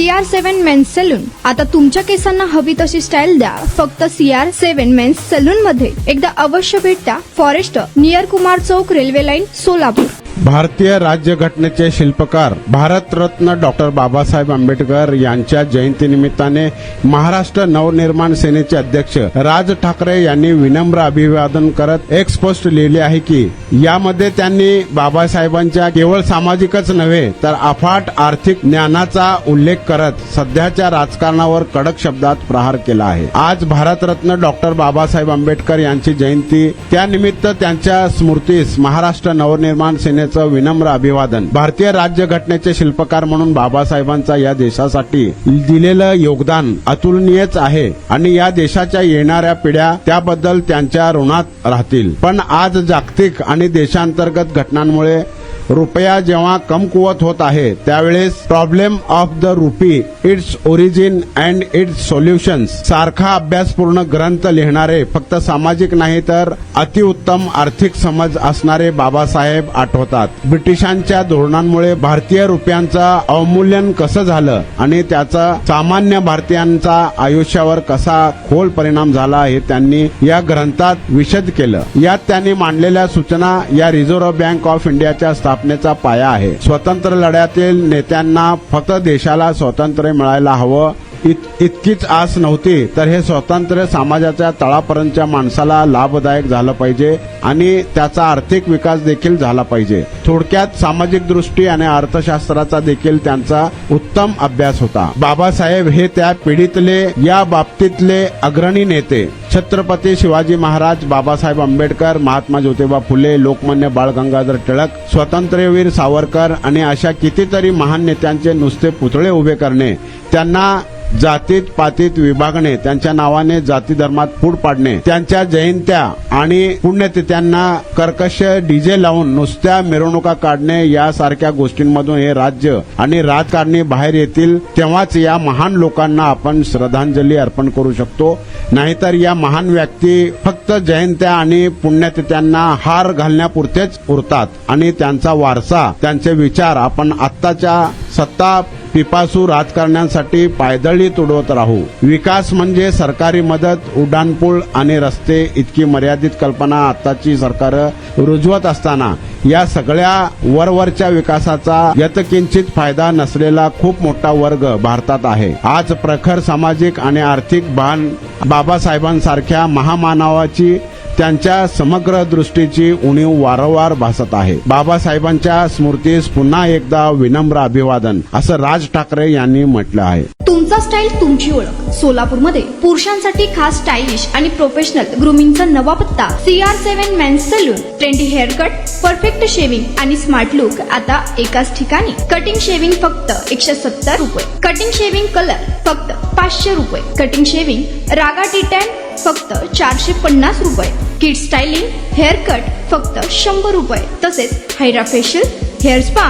CR7 men's salon. आता तुमच्या केसांना हवी तशी स्टाईल द्या फक्त CR7 मेन्स सलून मध्ये. एकदा अवश्य भेट द्या. फॉरेस्ट नियर कुमार चौक, रेल्वे लाईन, सोलापूर. भारतीय राज्यघटनेचे शिल्पकार भारतरत्न डॉक्टर बाबासाहेब आंबेडकर यांच्या जयंतीनिमित्ताने महाराष्ट्र नवनिर्माण सेनेचे अध्यक्ष राज ठाकरे यांनी विनम्र अभिवादन करत एक पोस्ट लिहिली आहे की यामध्ये त्यांनी बाबासाहेबांच्या केवळ सामाजिकच नव्हे तर अफाट आर्थिक ज्ञानाचा उल्लेख करत सध्याच्या राजकारणावर कडक शब्दात प्रहार केला आहे. आज भारतरत्न डॉक्टर बाबासाहेब आंबेडकर यांची जयंती, त्यानिमित्त त्यांच्या स्मृतीस महाराष्ट्र नवनिर्माण सेनेचे विनम्र अभिवादन. भारतीय राज्यघटनेचे शिल्पकार म्हणून बाबासाहेबांचा या देशासाठी दिलेलं योगदान अतुलनीयच आहे आणि या देशाच्या येणाऱ्या पिढ्या त्याबद्दल त्यांच्या ऋणात राहतील. पण आज जागतिक आणि देशांतर्गत घटनांमुळे रुपया जेव्हा कमकुवत होत आहे त्यावेळेस problem of the rupee, its origin and it's solutions सारखा अभ्यासपूर्ण ग्रंथ लिहिणारे फक्त सामाजिक नाही तर अतिउत्तम आर्थिक समज असणारे बाबासाहेब आठवतात. ब्रिटिशांच्या धोरणांमुळे भारतीय रुपयांचं अवमूल्यन कसं झालं आणि त्याचा सामान्य भारतीयांच्या आयुष्यावर कसा खोल परिणाम झाला हे त्यांनी या ग्रंथात विशद केलं. यात त्यांनी मांडलेल्या सूचना या रिझर्व्ह बँक ऑफ इंडियाच्या स्थापनेचा पाया आहे. स्वतंत्र लढ्यातील नेत्यांना फक्त देशाला स्वातंत्र्य मिळायला हवं इतकीच आस नव्हती तर हे स्वातंत्र्य समाजाच्या तळापर्यंतच्या माणसाला लाभदायक झालं पाहिजे आणि त्याचा आर्थिक विकास देखील झाला पाहिजे. थोडक्यात सामाजिक दृष्टी आणि अर्थशास्त्राचा देखील त्यांचा उत्तम अभ्यास होता. बाबासाहेब हे त्या पिढीतले या बाबतीतले अग्रणी नेते. छत्रपती शिवाजी महाराज, बाबासाहेब आंबेडकर, महात्मा ज्योतिबा फुले, लोकमान्य बाळ गंगाधर टिळक, स्वातंत्र्यवीर सावरकर आणि अशा कितीतरी महान नेत्यांचे नुसते पुतळे उभे करणे, त्यांना जातीत पातीत विभागणे, त्यांच्या नावाने जाती धर्मात फूट पाडणे, त्यांच्या जयंत्या आणि पुण्यतिथ्यांना कर्कश डीजे लावून नुसत्या मिरवणुका काढणे यासारख्या गोष्टींमधून हे राज्य आणि राजकारणी बाहेर येतील तेव्हाच या महान लोकांना आपण श्रद्धांजली अर्पण करू शकतो. नाहीतर या महान व्यक्ती फक्त जयंत्या आणि पुण्यतिथ्यांना हार घालण्यापुरतेच उरतात आणि त्यांचा वारसा, त्यांचे विचार आपण आत्ताच्या सत्ता पिपासू राजकारण्यांसाठी पायदळी तुडवत राहू. विकास म्हणजे सरकारी मदत, उड्डाणपूल आणि रस्ते इतकी मर्यादित कल्पना आताची सरकार रुजवत असताना या सगळ्या वरवरच्या विकासाचा यत्किंचित फायदा नसलेला खूप मोठा वर्ग भारतात आहे. आज प्रखर सामाजिक आणि आर्थिक भान बाबासाहेबांसारख्या महामानवाची त्यांच्या समग्र दृष्टीची उणीव वारंवार भासत आहे. बाबासाहेबांच्या स्मृतीस पुन्हा एकदा विनम्र अभिवादन असं राज ठाकरे यांनी म्हटलं आहे. तुमचा स्टाईल तुमची ओळख. सोलापूरमध्ये पुरुषांसाठी खास स्टायलिश आणि प्रोफेशनल ग्रूमिंगचा नवा पत्ता CR7 men's salon. Trendy haircut, perfect shaving आणि स्मार्ट लुक आता एकाच ठिकाणी. कटिंग शेविंग फक्त 170 रुपये. कटिंग शेविंग कलर फक्त 500 रुपये. कटिंग शेविंग रागा टी10 फक्त 450 रुपये. किड स्टायलिंग हेअर कट फक्त 100 रुपये. तसेच hydra facial, hair spa,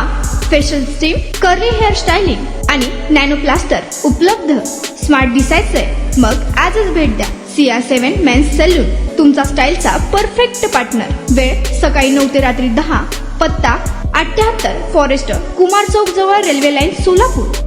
facial steam, curly hair styling आणि नॅनो प्लास्टर उपलब्ध. स्मार्ट दिसायचंय मग आजच भेट द्या CR7 मेन्स सलून, तुमचा स्टाईलचा परफेक्ट पार्टनर. वेळ सकाळी 9 ते रात्री 10. पत्ता 78 फॉरेस्ट कुमार चौक जवळ, रेल्वे लाईन, सोलापूर.